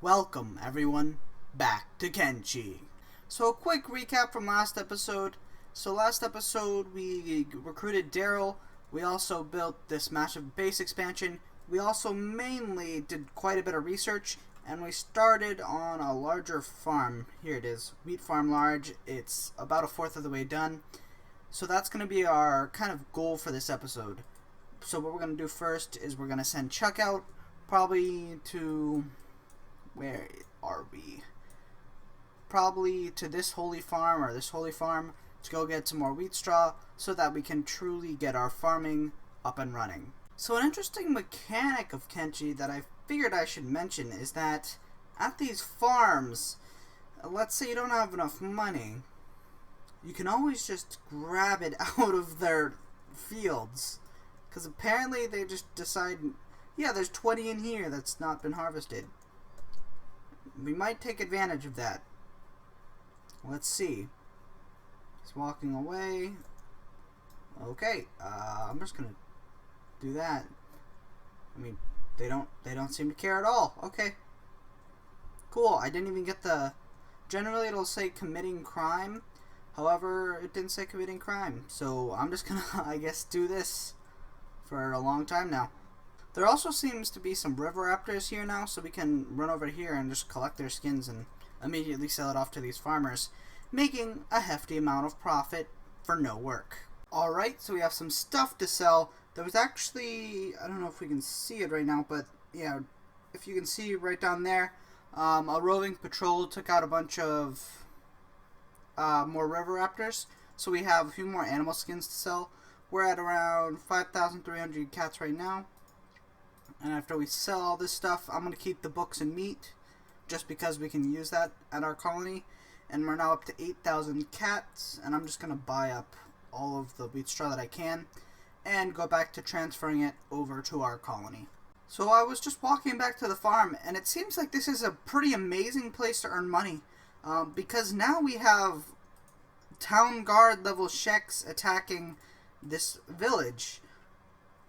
Welcome, everyone, back to Kenshi. So a quick recap from last episode. So last episode, we recruited Daryl. We also built this massive base expansion. We also mainly did quite a bit of research, and we started on a larger farm. Here it is, wheat farm large. It's about a fourth of the way done. So that's going to be our kind of goal for this episode. So what we're going to do first is we're going to send Chuck out, probably to... where are we? Probably to this holy farm or this holy farm to go get some more wheat straw so that we can truly get our farming up and running. So an interesting mechanic of Kenshi that I figured I should mention is that at these farms, let's say you don't have enough money, you can always just grab it out of their fields. Because apparently they just decide, yeah, there's 20 in here that's not been harvested. We might take advantage of that. Let's see. He's walking away. Okay, I'm just gonna do that. I mean, they don't seem to care at all. Okay. Cool. I didn't even get the... Generally it'll say committing crime. However, it didn't say committing crime. So I'm just gonna, I guess, do this for a long time now. There also seems to be some river raptors here now, so we can run over here and just collect their skins and immediately sell it off to these farmers, making a hefty amount of profit for no work. Alright, so we have some stuff to sell. There was actually, I don't know if we can see it right now, but yeah, if you can see right down there, a roving patrol took out a bunch of more river raptors, so we have a few more animal skins to sell. We're at around 5,300 cats right now. And after we sell all this stuff, I'm going to keep the books and meat, just because we can use that at our colony. And we're now up to 8,000 cats, and I'm just going to buy up all of the wheat straw that I can, and go back to transferring it over to our colony. So I was just walking back to the farm, and it seems like this is a pretty amazing place to earn money, because now we have town guard level sheks attacking this village.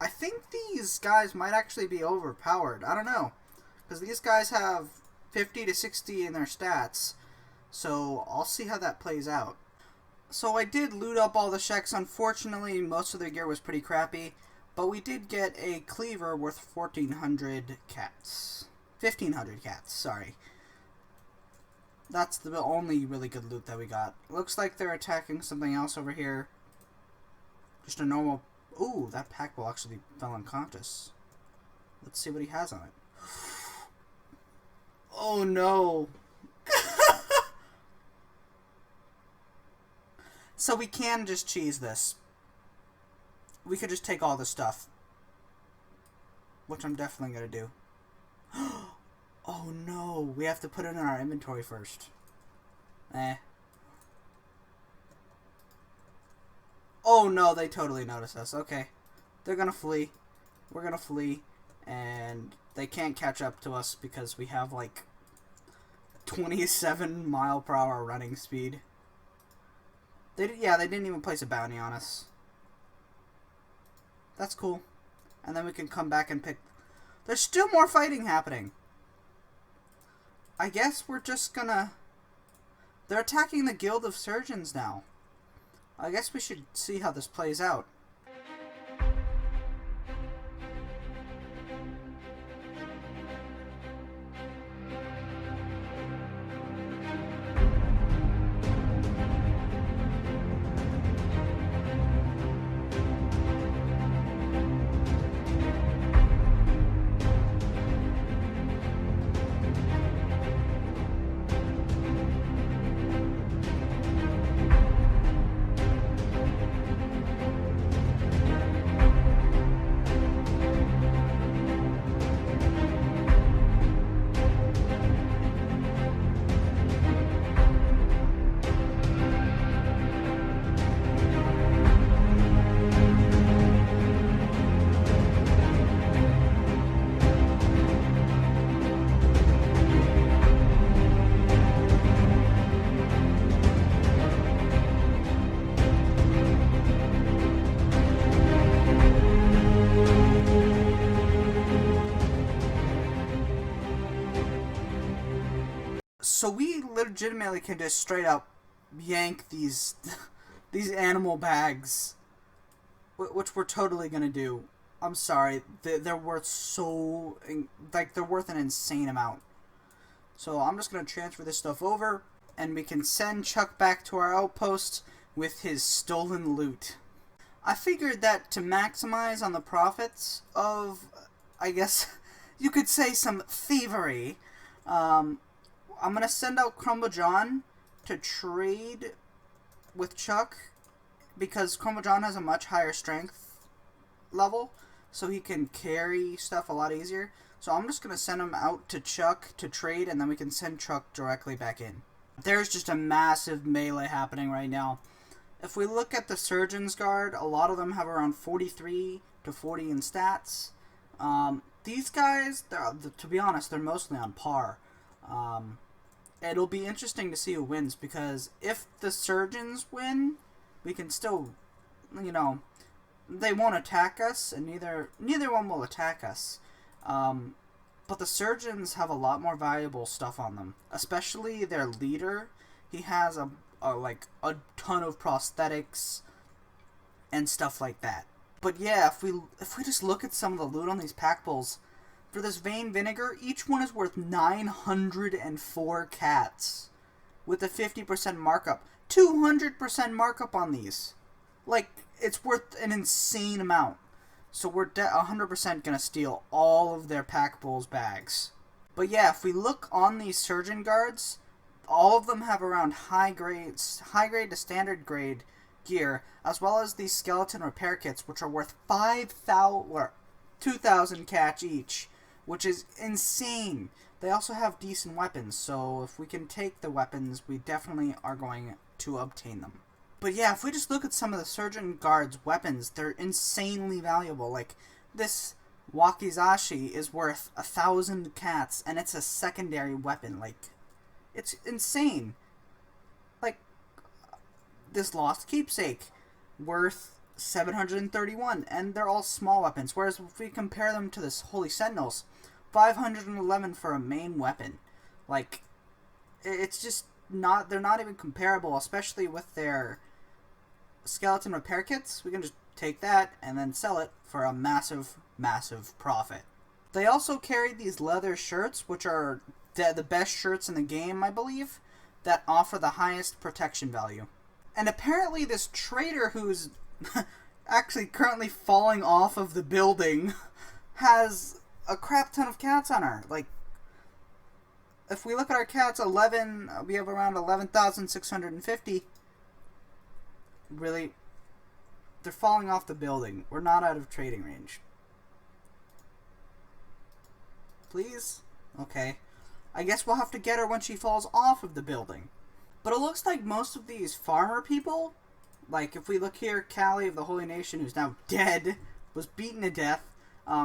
I think these guys might actually be overpowered. I don't know. Because these guys have 50 to 60 in their stats. So I'll see how that plays out. So I did loot up all the sheks. Unfortunately, most of their gear was pretty crappy. But we did get a cleaver worth 1,400 cats. 1,500 cats, sorry. That's the only really good loot that we got. Looks like they're attacking something else over here. Just a normal... Ooh, that pack will actually fell unconscious. Let's see what he has on it. Oh no. So we can just cheese this. We could just take all this stuff. Which I'm definitely going to do. Oh no, we have to put it in our inventory first. Oh no, they totally notice us. Okay. They're gonna flee. We're gonna flee. And they can't catch up to us because we have like 27 mile per hour running speed. They didn't even place a bounty on us. That's cool. And then we can come back and pick... There's still more fighting happening. I guess we're just gonna... They're attacking the Guild of Surgeons now. I guess we should see how this plays out. So we legitimately can just straight up yank these these animal bags, which we're totally gonna do. I'm sorry, they're worth so, like, they're worth an insane amount. So I'm just gonna transfer this stuff over, and we can send Chuck back to our outpost with his stolen loot. I figured that to maximize on the profits of, I guess you could say, some thievery, I'm gonna send out Crumble John to trade with Chuck, because Crumble John has a much higher strength level, so he can carry stuff a lot easier. So I'm just going to send him out to Chuck to trade, and then we can send Chuck directly back in. There's just a massive melee happening right now. If we look at the Surgeon's Guard, a lot of them have around 43 to 40 in stats. These guys, to be honest, they're mostly on par. It'll be interesting to see who wins, because if the Surgeons win, we can still, they won't attack us, and neither one will attack us. But the Surgeons have a lot more valuable stuff on them, especially their leader. He has a ton of prosthetics and stuff like that. But yeah, if we just look at some of the loot on these pack bulls, for this Vein Vinegar, each one is worth 904 cats with a 50% markup. 200% markup on these. Like, it's worth an insane amount. So we're 100% going to steal all of their pack bulls bags. But yeah, if we look on these Surgeon Guards, all of them have around high grade to standard grade gear, as well as these skeleton repair kits, which are worth 2,000 catch each, which is insane. They also have decent weapons, so if we can take the weapons, we definitely are going to obtain them. But yeah, if we just look at some of the Surgeon Guard's weapons, they're insanely valuable. Like, this Wakizashi is worth 1,000 cats, and it's a secondary weapon. Like, it's insane. Like, this Lost Keepsake, worth 731, and they're all small weapons. Whereas if we compare them to this Holy Sentinels, 511 for a main weapon. Like, it's just not, they're not even comparable, especially with their skeleton repair kits. We can just take that and then sell it for a massive, massive profit. They also carry these leather shirts, which are the best shirts in the game, I believe, that offer the highest protection value. And apparently this trader, who's actually currently falling off of the building, has a crap ton of cats on her. Like, if we look at our cats, we have around 11,650. Really, they're falling off the building. We're not out of trading range. Please? Okay. I guess we'll have to get her when she falls off of the building. But it looks like most of these farmer people, like if we look here, Callie of the Holy Nation, who's now dead, was beaten to death.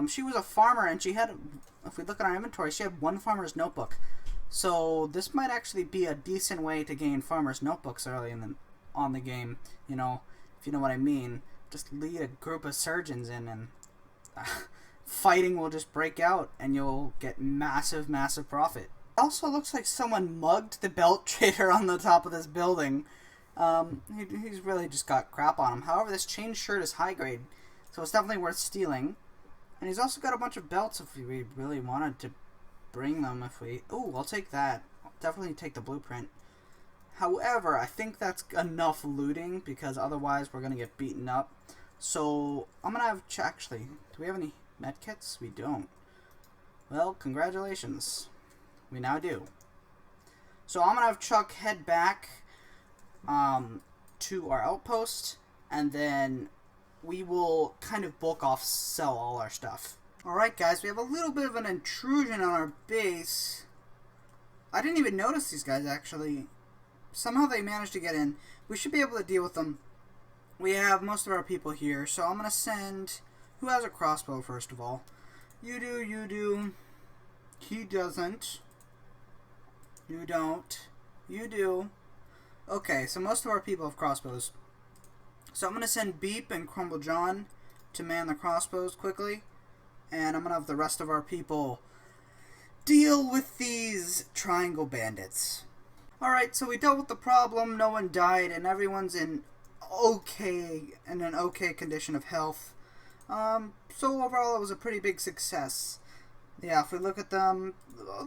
She was a farmer, and she had, if we look at our inventory, she had one farmer's notebook. So this might actually be a decent way to gain farmer's notebooks early on the game. You know, if you know what I mean. Just lead a group of surgeons in, and fighting will just break out, and you'll get massive, massive profit. It also looks like someone mugged the belt trader on the top of this building. He's really just got crap on him. However, this chain shirt is high grade, so it's definitely worth stealing. And he's also got a bunch of belts if we really wanted to bring them. Ooh, I'll take that. I'll definitely take the blueprint. However, I think that's enough looting, because otherwise we're going to get beaten up. So, I'm going to have... Actually, do we have any medkits? We don't. Well, congratulations. We now do. So, I'm going to have Chuck head back to our outpost, and then we will kind of bulk off sell all our stuff. Alright guys, we have a little bit of an intrusion on our base. I didn't even notice these guys actually. Somehow they managed to get in. We should be able to deal with them. We have most of our people here, so I'm going to send... Who has a crossbow, first of all? You do, you do. He doesn't. You don't. You do. Okay, so most of our people have crossbows. So I'm going to send Beep and Crumble John to man the crossbows quickly. And I'm going to have the rest of our people deal with these triangle bandits. Alright, so we dealt with the problem, no one died, and everyone's in an okay condition of health. So overall it was a pretty big success. Yeah, if we look at them,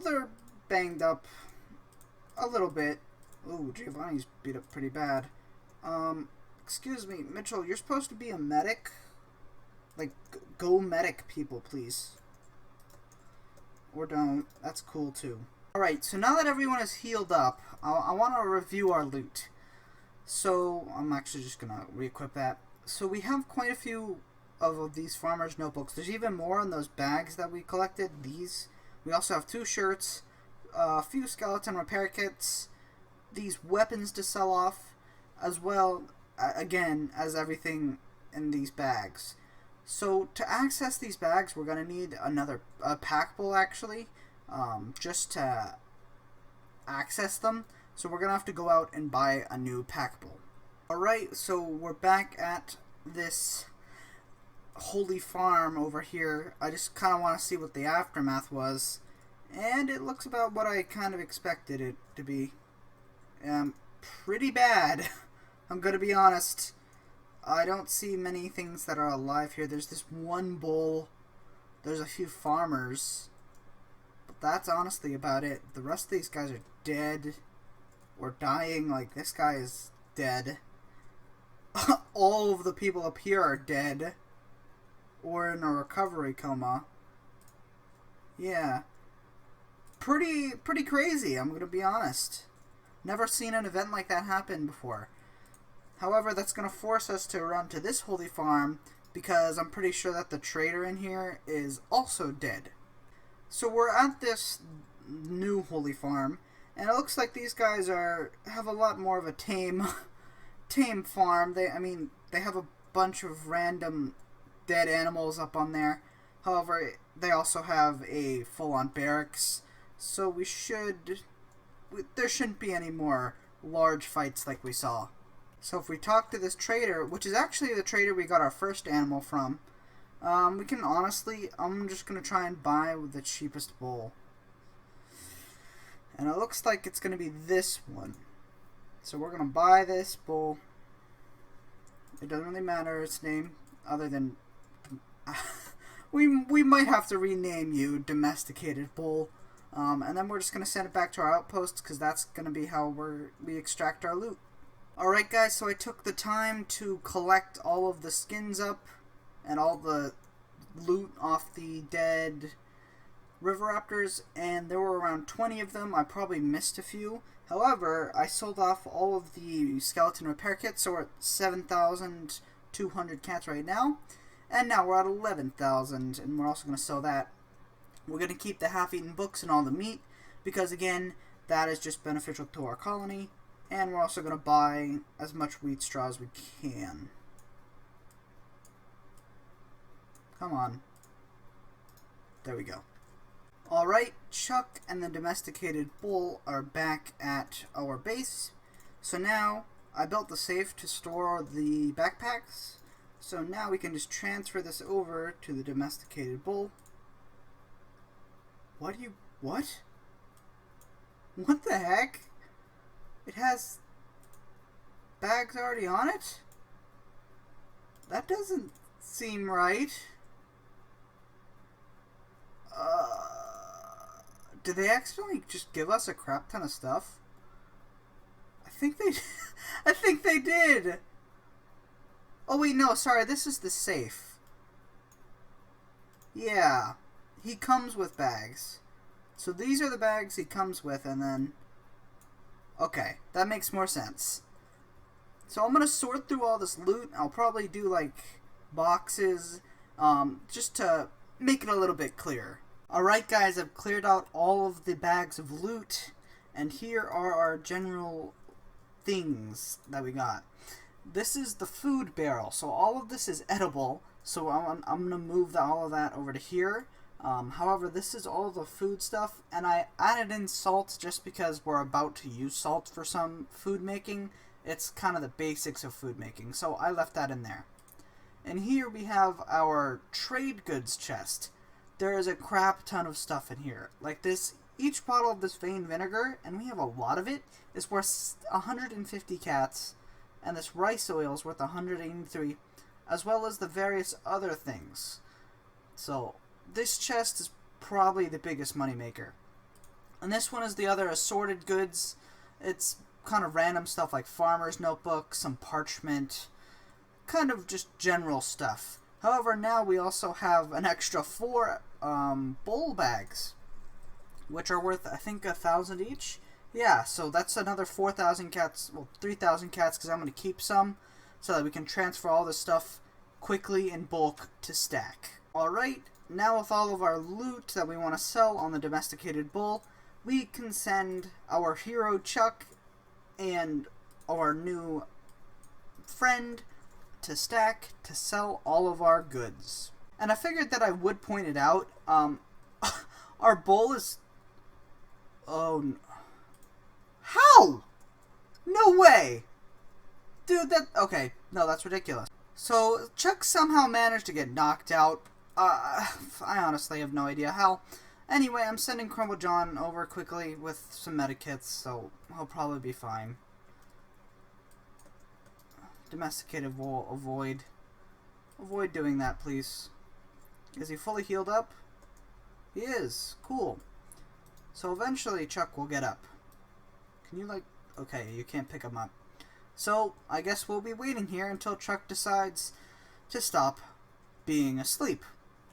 they're banged up a little bit. Ooh, Giovanni's beat up pretty bad. Excuse me, Mitchell, you're supposed to be a medic? Like, go medic people, please. Or don't. That's cool, too. Alright, so now that everyone is healed up, I want to review our loot. So, I'm actually just going to re-equip that. So, we have quite a few of these farmers' notebooks. There's even more in those bags that we collected. These. We also have 2 shirts, a few skeleton repair kits, these weapons to sell off, as well, again, as everything in these bags. So, to access these bags, we're going to need a pack bowl, actually, just to access them. So, we're going to have to go out and buy a new pack bowl. Alright, so we're back at this holy farm over here. I just kind of want to see what the aftermath was. And it looks about what I kind of expected it to be. Pretty bad. I'm going to be honest. I don't see many things that are alive here. There's this one bull. There's a few farmers. But that's honestly about it. The rest of these guys are dead. Or dying. Like, this guy is dead. All of the people up here are dead. Or in a recovery coma. Yeah. Pretty crazy, I'm going to be honest. Never seen an event like that happen before. However, that's going to force us to run to this holy farm because I'm pretty sure that the trader in here is also dead. So we're at this new holy farm, and it looks like these guys have a lot more of a tame farm. They have a bunch of random dead animals up on there. However, they also have a full-on barracks, so there shouldn't be any more large fights like we saw. So if we talk to this trader, which is actually the trader we got our first animal from, we can honestly, I'm just going to try and buy the cheapest bull. And it looks like it's going to be this one. So we're going to buy this bull. It doesn't really matter its name, other than... we might have to rename you Domesticated Bull. And then we're just going to send it back to our outposts, because that's going to be how we extract our loot. Alright guys, so I took the time to collect all of the skins up and all the loot off the dead river raptors, and there were around 20 of them. I probably missed a few. However, I sold off all of the skeleton repair kits, so we're at 7,200 cats right now. And now we're at 11,000, and we're also going to sell that. We're going to keep the half-eaten books and all the meat, because again, that is just beneficial to our colony. And we're also going to buy as much wheat straw as we can. Come on. There we go. Alright, Chuck and the Domesticated Bull are back at our base. So now, I built the safe to store the backpacks. So now we can just transfer this over to the Domesticated Bull. What? What the heck? It has bags already on it? That doesn't seem right. Did they accidentally just give us a crap ton of stuff? I think they did. Oh wait, no, sorry, this is the safe. Yeah, he comes with bags. So these are the bags he comes with, and then... Okay, that makes more sense. So I'm going to sort through all this loot. I'll probably do, like, boxes, just to make it a little bit clearer. Alright guys, I've cleared out all of the bags of loot, and here are our general things that we got. This is the food barrel, so all of this is edible, so I'm going to move all of that over to here. However, this is all the food stuff, and I added in salt just because we're about to use salt for some food making. It's kind of the basics of food making, so I left that in there. And here we have our trade goods chest. there is a crap ton of stuff in here. Like this, each bottle of this vein vinegar, and we have a lot of it, is worth 150 cats, and this rice oil is worth 183, as well as the various other things. So this chest is probably the biggest moneymaker. And this one is the other assorted goods. It's kind of random stuff like farmer's notebook, some parchment, kind of just general stuff. However, now we also have an extra 4 bowl bags, which are worth, I think, 1,000 each. Yeah, so that's another 4,000 cats, well, 3,000 cats, because I'm going to keep some, so that we can transfer all this stuff quickly in bulk to stack. Alright, now with all of our loot that we want to sell on the domesticated bull, we can send our hero Chuck and our new friend to stack to sell all of our goods. And I figured that I would point it out. Our bowl is... Oh... How? No way! Dude, that... Okay, no, that's ridiculous. So, Chuck somehow managed to get knocked out. I honestly have no idea how. Anyway, I'm sending Crumble John over quickly with some medikits, so he'll probably be fine. Domesticated will avoid doing that, please. Is he fully healed up? He is. Cool. So eventually Chuck will get up. Can you, like... Okay, you can't pick him up. So, I guess we'll be waiting here until Chuck decides to stop being asleep.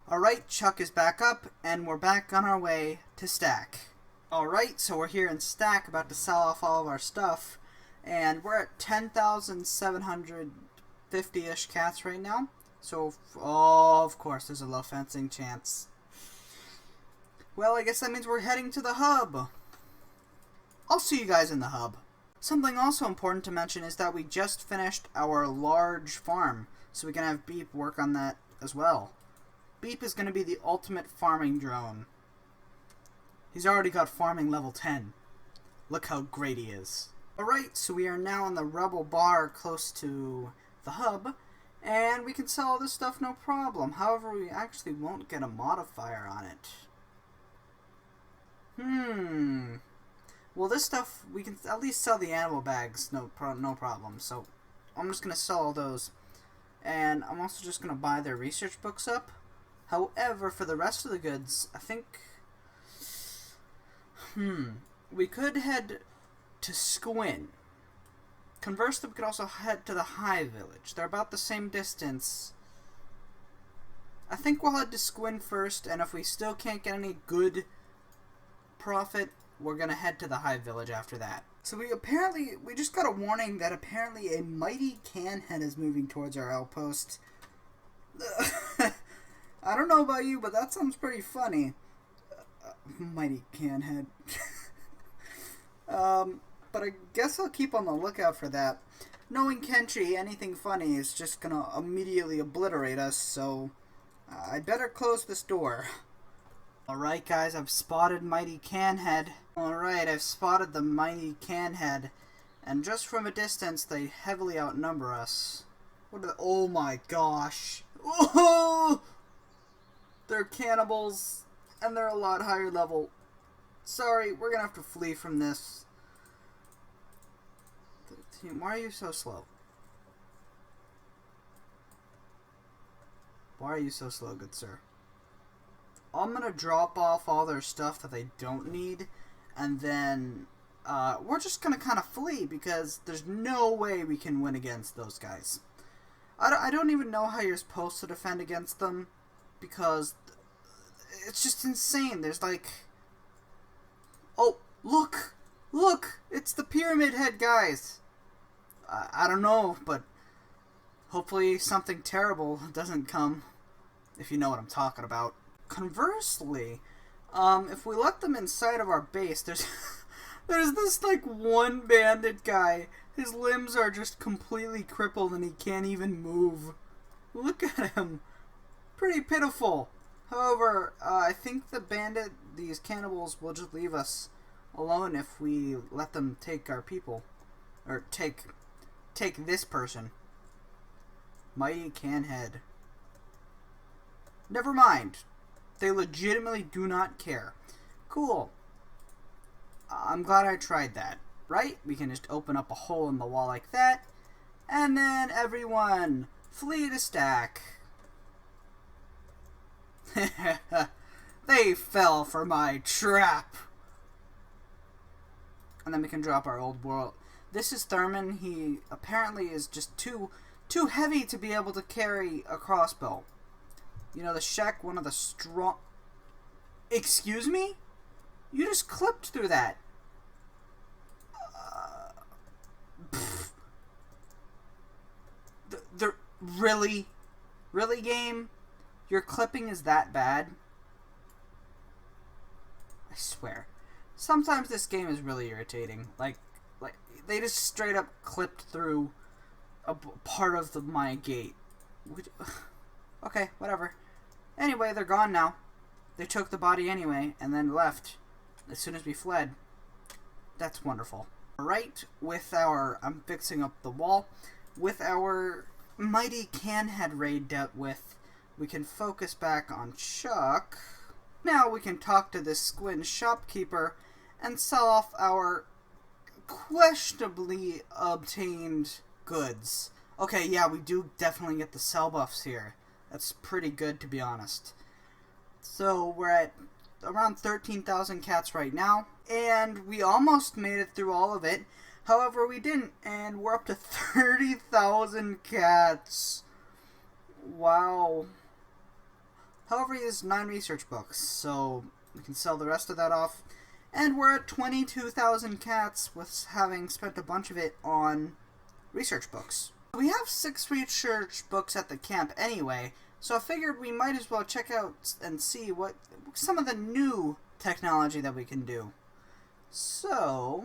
Alright, Chuck is back up, and we're back on our way to stack. Alright, so we're here in stack, about to sell off all of our stuff, and we're at 10,750-ish cats right now. So, oh, of course, there's a low fencing chance. Well, I guess that means we're heading to the hub. I'll see you guys in the hub. Something also important to mention is that we just finished our large farm, so we can have Beep work on that as well. Beep is going to be the ultimate farming drone. He's already got farming level 10. Look how great he is. Alright, so we are now in the Rebel Bar close to the hub, and we can sell all this stuff no problem. However, we actually won't get a modifier on it. Well, this stuff, we can at least sell the animal bags, no problem. So, I'm just going to sell all those. And I'm also just going to buy their research books up. However, for the rest of the goods, I think... we could head to Squin. Conversely, we could also head to the High Village. They're about the same distance. I think we'll head to Squin first, and if we still can't get any good profit, we're gonna head to the High Village after that. So we just got a warning that apparently a mighty canhead is moving towards our outpost. I don't know about you, but that sounds pretty funny. Mighty canhead. But I guess I'll keep on the lookout for that. Knowing Kenshi, anything funny is just gonna immediately obliterate us, so I'd better close this door. Alright guys, I've spotted Mighty Canhead. Alright, I've spotted the Mighty Canhead. And just from a distance, they heavily outnumber us. Oh my gosh. Oh! They're cannibals, and they're a lot higher level. Sorry, we're gonna have to flee from this. Why are you so slow? Why are you so slow, good sir? I'm gonna drop off all their stuff that they don't need, and then we're just gonna kind of flee because there's no way we can win against those guys. I don't even know how you're supposed to defend against them because it's just insane. There's like... Oh, look! Look! It's the Pyramid Head guys! I don't know, but hopefully something terrible doesn't come, if you know what I'm talking about. Conversely, if we let them inside of our base, there's this like one bandit guy. His limbs are just completely crippled and he can't even move. Look at him. Pretty pitiful. However, I think these cannibals will just leave us alone if we let them take our people. Or take this person. Mighty Canhead. Never mind. They legitimately do not care. Cool. I'm glad I tried that. Right? We can just open up a hole in the wall like that. And then everyone, flee to stack. They fell for my trap. And then we can drop our old world. This is Thurman. He apparently is just too heavy to be able to carry a crossbow. You know, the Shek, one of the strong... Excuse me? You just clipped through that. Really? Really, game? Your clipping is that bad? I swear. Sometimes this game is really irritating. Like they just straight up clipped through a part of my gate. Okay, whatever. Anyway, they're gone now. They took the body anyway, and then left as soon as we fled. That's wonderful. Right, with our... I'm fixing up the wall. With our mighty Canhead raid dealt with, we can focus back on Chuck. Now we can talk to this Squin shopkeeper and sell off our questionably obtained goods. Okay, yeah, we do definitely get the sell buffs here. That's pretty good, to be honest. So we're at around 13,000 cats right now, and we almost made it through all of it. However, we didn't, and we're up to 30,000 cats. Wow. However, he has 9 research books, so we can sell the rest of that off. And we're at 22,000 cats with having spent a bunch of it on research books. We have 6 research books at the camp anyway, so I figured we might as well check out and see what some of the new technology that we can do. So,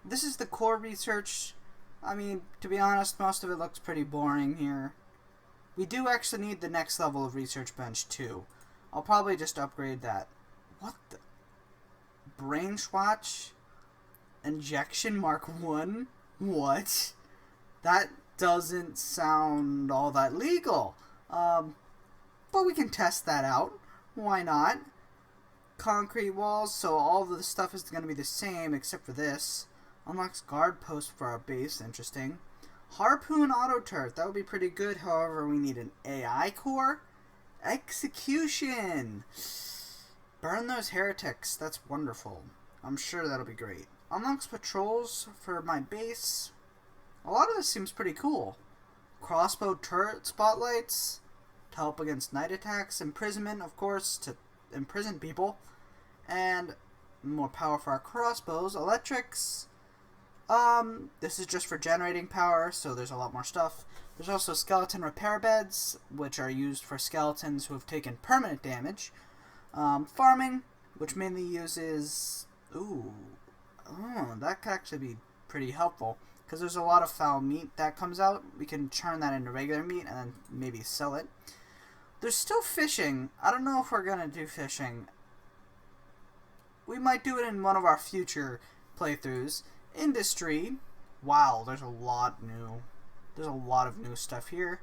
this is the core research. I mean, to be honest, most of it looks pretty boring here. We do actually need the next level of research bench too. I'll probably just upgrade that. What the? Brain Swatch? Injection Mark 1? What? That doesn't sound all that legal. But we can test that out. Why not? Concrete walls, so all of the stuff is going to be the same except for this. Unlocks guard post for our base, interesting. Harpoon auto turret, that would be pretty good. However, we need an AI core. Execution! Burn those heretics, that's wonderful. I'm sure that'll be great. Unlocks patrols for my base. A lot of this seems pretty cool. Crossbow turret spotlights to help against night attacks. Imprisonment, of course, to imprison people. And more power for our crossbows. Electrics. This is just for generating power, so there's a lot more stuff. There's also skeleton repair beds, which are used for skeletons who have taken permanent damage. Farming, which mainly uses... that could actually be pretty helpful, because there's a lot of foul meat that comes out. We can turn that into regular meat and then maybe sell it. There's still fishing. I don't know if we're going to do fishing. We might do it in one of our future playthroughs. Industry. Wow, there's a lot new. There's a lot of new stuff here.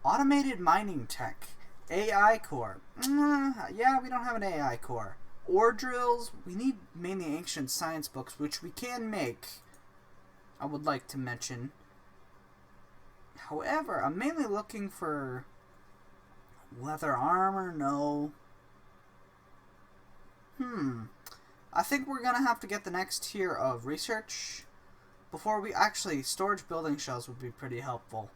Automated mining tech. AI core. Yeah, we don't have an AI core. Ore drills. We need mainly ancient science books, which we can make. I would like to mention. However, I'm mainly looking for leather armor. No. I think we're going to have to get the next tier of research before we actually... Storage building shells would be pretty helpful.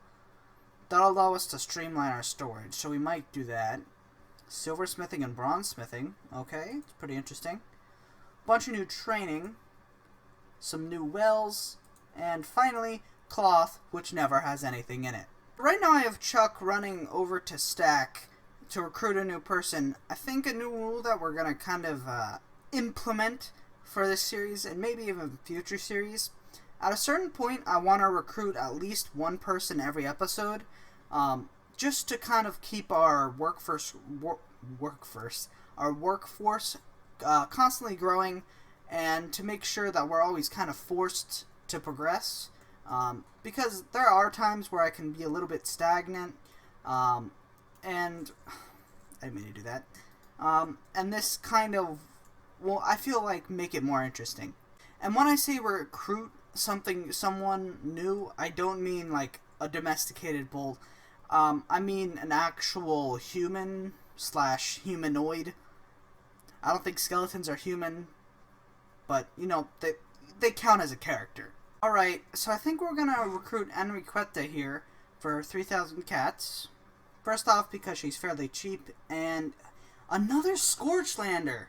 That'll allow us to streamline our storage, so we might do that. Silversmithing and bronzesmithing. Okay, it's pretty interesting. Bunch of new training. Some new wells. And finally, cloth, which never has anything in it. Right now I have Chuck running over to Stack to recruit a new person. I think a new rule that we're going to kind of implement for this series, and maybe even future series. At a certain point, I want to recruit at least one person every episode, just to kind of keep our workforce constantly growing, and to make sure that we're always kind of forced to progress. Because there are times where I can be a little bit stagnant, and I didn't mean to do that. And this kind of, well, I feel like make it more interesting. And when I say recruit someone new, I don't mean like a domesticated bull. I mean an actual human slash humanoid. I don't think skeletons are human, but you know, they count as a character. Alright, so I think we're gonna recruit Enriqueta here for 3,000 cats. First off, because she's fairly cheap, and another Scorchlander!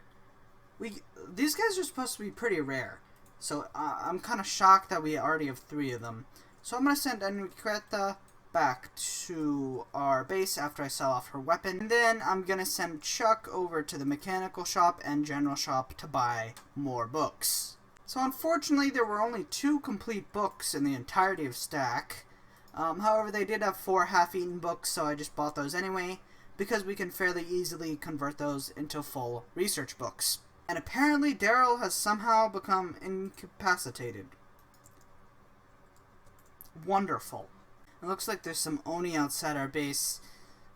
These guys are supposed to be pretty rare, so I'm kind of shocked that we already have 3 of them. So I'm gonna send Enriqueta back to our base after I sell off her weapon. And then I'm gonna send Chuck over to the mechanical shop and general shop to buy more books. So unfortunately there were only 2 complete books in the entirety of Stack. However, they did have 4 half-eaten books, so I just bought those anyway, because we can fairly easily convert those into full research books. And apparently Daryl has somehow become incapacitated. Wonderful. It looks like there's some Oni outside our base.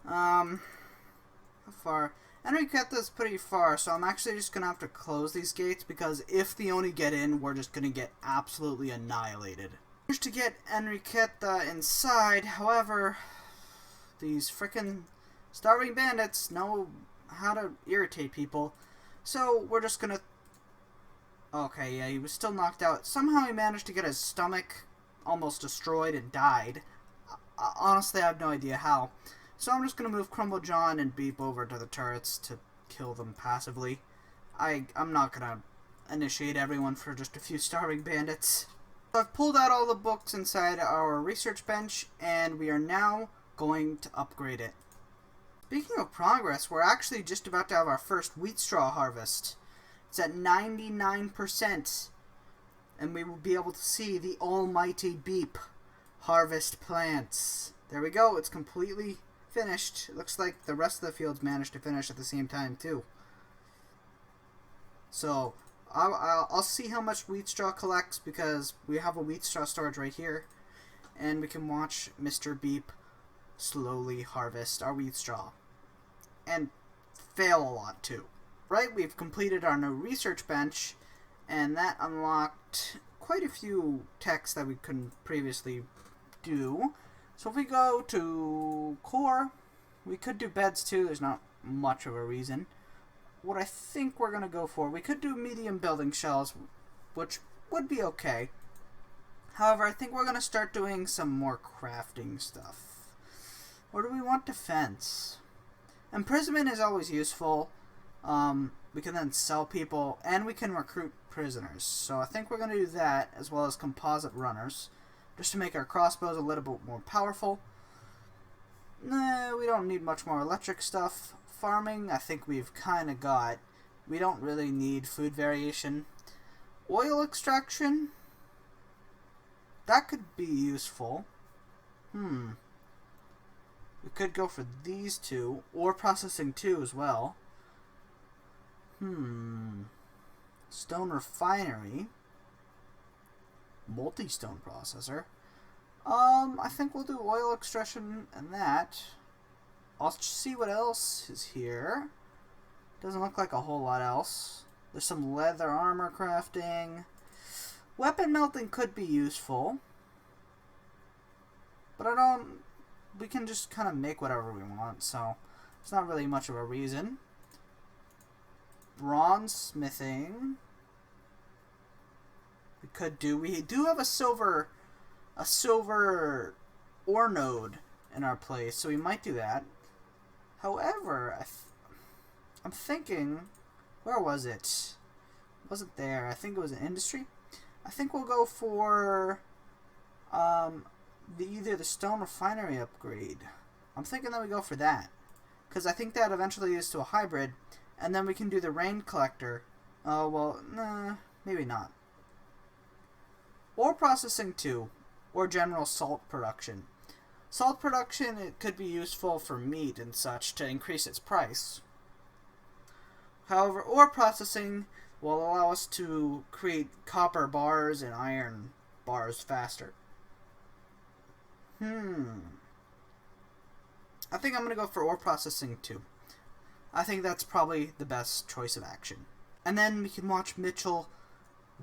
How far? Enriqueta's pretty far, so I'm actually just going to have to close these gates, because if the Oni get in, we're just going to get absolutely annihilated. Managed to get Enriqueta inside, however, these frickin' starving bandits know how to irritate people, so we're just going to... Okay, yeah, he was still knocked out. Somehow he managed to get his stomach almost destroyed and died. Honestly, I have no idea how. So I'm just going to move Crumble John and Beep over to the turrets to kill them passively. I'm not going to initiate everyone for just a few starving bandits. So I've pulled out all the books inside our research bench, and we are now going to upgrade it. Speaking of progress, we're actually just about to have our first wheat straw harvest. It's at 99%, and we will be able to see the almighty Beep harvest plants. There we go, it's completely finished. It looks like the rest of the fields managed to finish at the same time too. So I'll see how much wheat straw collects, because we have a wheat straw storage right here, and we can watch Mr. Beep slowly harvest our wheat straw and fail a lot too. Right, we've completed our new research bench, and that unlocked quite a few techs that we couldn't previously do. So if we go to core, we could do beds too. There's not much of a reason. What I think we're going to go for, we could do medium building shells, which would be okay. However, I think we're going to start doing some more crafting stuff. Or do we want defense? Imprisonment is always useful. We can then sell people, and we can recruit prisoners. So I think we're going to do that, as well as composite runners, just to make our crossbows a little bit more powerful. Nah, we don't need much more electric stuff. Farming, I think we've kind of got. We don't really need food variation. Oil extraction, that could be useful. We could go for these 2, or processing 2 as well. Stone refinery. Multi-stone processor. I think we'll do oil extraction and that. I'll see what else is here. Doesn't look like a whole lot else. There's some leather armor crafting. Weapon melting could be useful. But we can just kind of make whatever we want, so it's not really much of a reason. Bronze smithing. We do have a silver ore node in our place, so we might do that. However, I'm thinking, where was it? It wasn't there. I think it was in industry. I think we'll go for either the stone refinery upgrade. I'm thinking that we go for that, because I think that eventually leads to a hybrid, and then we can do the rain collector. Oh well, nah, maybe not. Or processing 2, or general salt production. Salt production, it could be useful for meat and such to increase its price. However, ore processing will allow us to create copper bars and iron bars faster. I think I'm going to go for ore processing 2. I think that's probably the best choice of action. And then we can watch Mitchell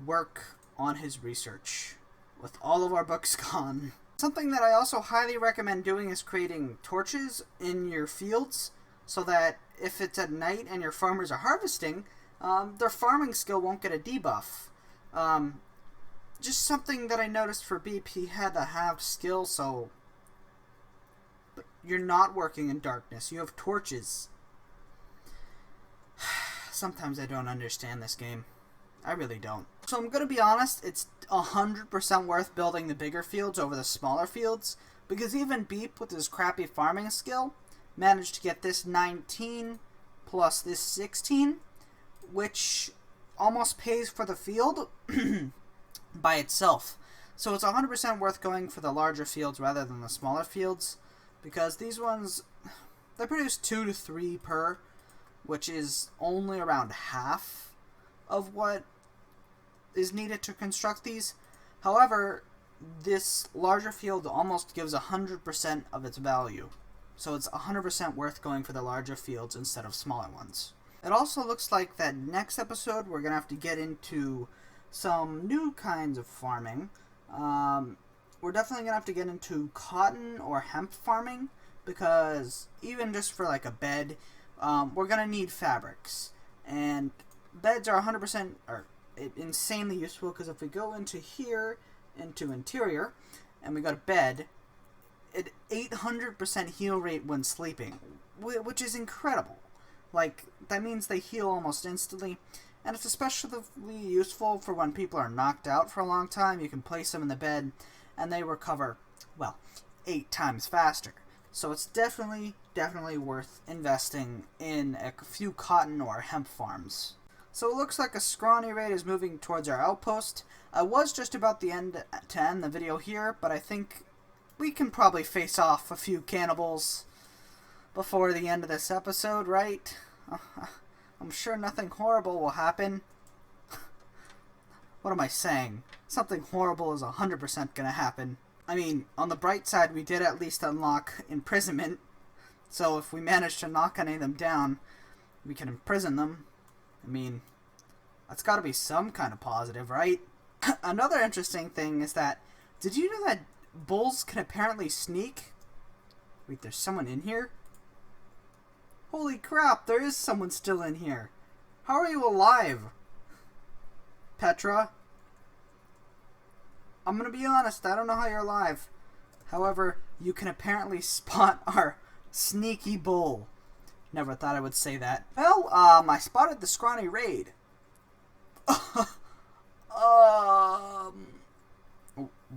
work on his research with all of our books gone. Something that I also highly recommend doing is creating torches in your fields so that if it's at night and your farmers are harvesting, their farming skill won't get a debuff. Just something that I noticed for Beep, he had a halved skill, so you're not working in darkness. You have torches. Sometimes I don't understand this game. I really don't. So I'm going to be honest, it's 100% worth building the bigger fields over the smaller fields, because even Beep, with his crappy farming skill, managed to get this 19 plus this 16, which almost pays for the field by itself. So it's 100% worth going for the larger fields rather than the smaller fields, because these ones, they produce 2 to 3 per, which is only around half of what is needed to construct these. However, this larger field almost gives 100% of its value. So it's 100% worth going for the larger fields instead of smaller ones. It also looks like that next episode we're going to have to get into some new kinds of farming. We're definitely going to have to get into cotton or hemp farming, because even just for like a bed, we're going to need fabrics. And beds are 100% insanely useful, because if we go into here, into interior, and we got a bed, it 800% heal rate when sleeping, which is incredible. Like, that means they heal almost instantly, and it's especially useful for when people are knocked out for a long time. You can place them in the bed, and they recover, well, 8 times faster. So it's definitely worth investing in a few cotton or hemp farms. So it looks like a scrawny raid is moving towards our outpost. I was just about to end the video here, but I think we can probably face off a few cannibals before the end of this episode, right? I'm sure nothing horrible will happen. What am I saying? Something horrible is 100% gonna happen. I mean, on the bright side, we did at least unlock imprisonment. So if we manage to knock any of them down, we can imprison them. I mean, that's gotta be some kind of positive, right? Another interesting thing is that, did you know that bulls can apparently sneak? Wait, there's someone in here? Holy crap, there is someone still in here. How are you alive, Petra? I'm gonna be honest, I don't know how you're alive. However, you can apparently spot our sneaky bull. Never thought I would say that. Well, I spotted the scrawny raid.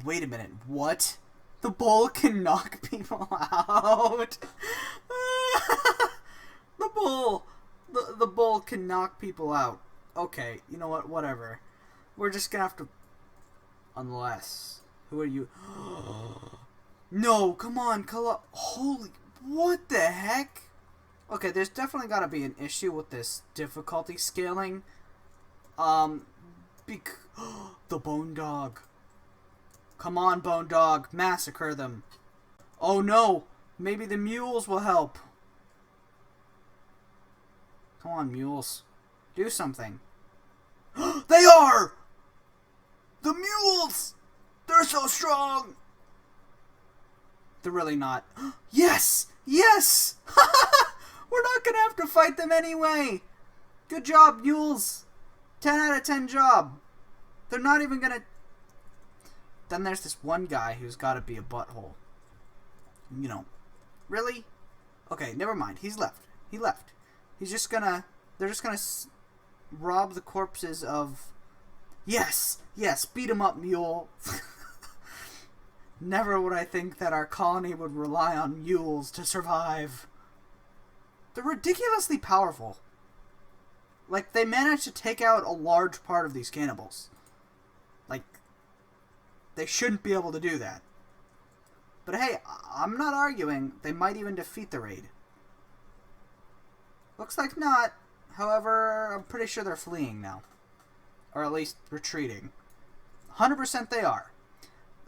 Wait a minute, what? The bull can knock people out? The bull can knock people out. Okay, you know what, whatever. We're just gonna have to... Unless... Who are you? No, come on, holy... What the heck? Okay, there's definitely gotta be an issue with this difficulty scaling. The Bone Dog. Come on, Bone Dog, massacre them. Oh no, maybe the mules will help. Come on, mules. Do something. They are! The mules! They're so strong! They're really not. Yes! Yes! We're not gonna have to fight them anyway! Good job, mules! 10 out of 10 job. They're not even gonna... Then there's this one guy who's gotta be a butthole. You know. Really? Okay, never mind. He's left. He left. He's just gonna... They're just gonna rob the corpses of... Yes! Yes! Beat him up, mule! Never would I think that our colony would rely on mules to survive. They're ridiculously powerful. Like, they managed to take out a large part of these cannibals. Like, they shouldn't be able to do that. But hey, I'm not arguing. They might even defeat the raid. Looks like not. However, I'm pretty sure they're fleeing now. Or at least retreating. 100% they are.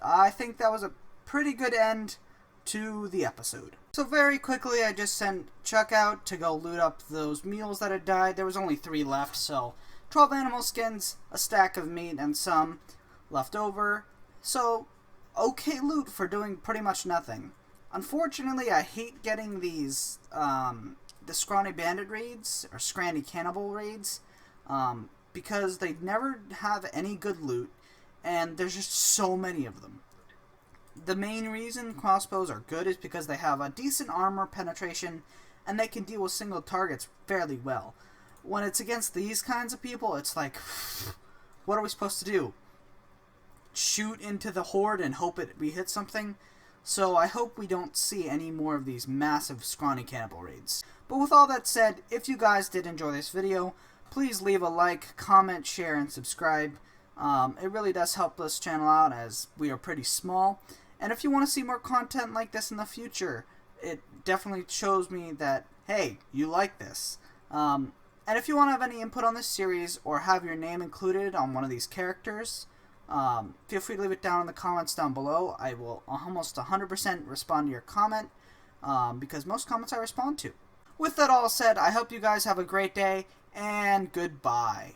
I think that was a pretty good end to the episode. So very quickly, I just sent Chuck out to go loot up those mules that had died. There was only 3 left, so 12 animal skins, a stack of meat, and some left over. So, okay loot for doing pretty much nothing. Unfortunately, I hate getting these, the Scrawny Bandit raids, or Scranny Cannibal raids, because they never have any good loot, and there's just so many of them. The main reason crossbows are good is because they have a decent armor penetration, and they can deal with single targets fairly well. When it's against these kinds of people, it's like, what are we supposed to do? Shoot into the horde and hope we hit something? So I hope we don't see any more of these massive Scrawny Cannibal raids. But with all that said, if you guys did enjoy this video, please leave a like, comment, share, and subscribe. It really does help this channel out as we are pretty small. And if you want to see more content like this in the future, it definitely shows me that, hey, you like this. And if you want to have any input on this series or have your name included on one of these characters, feel free to leave it down in the comments down below. I will almost 100% respond to your comment, because most comments I respond to. With that all said, I hope you guys have a great day, and goodbye.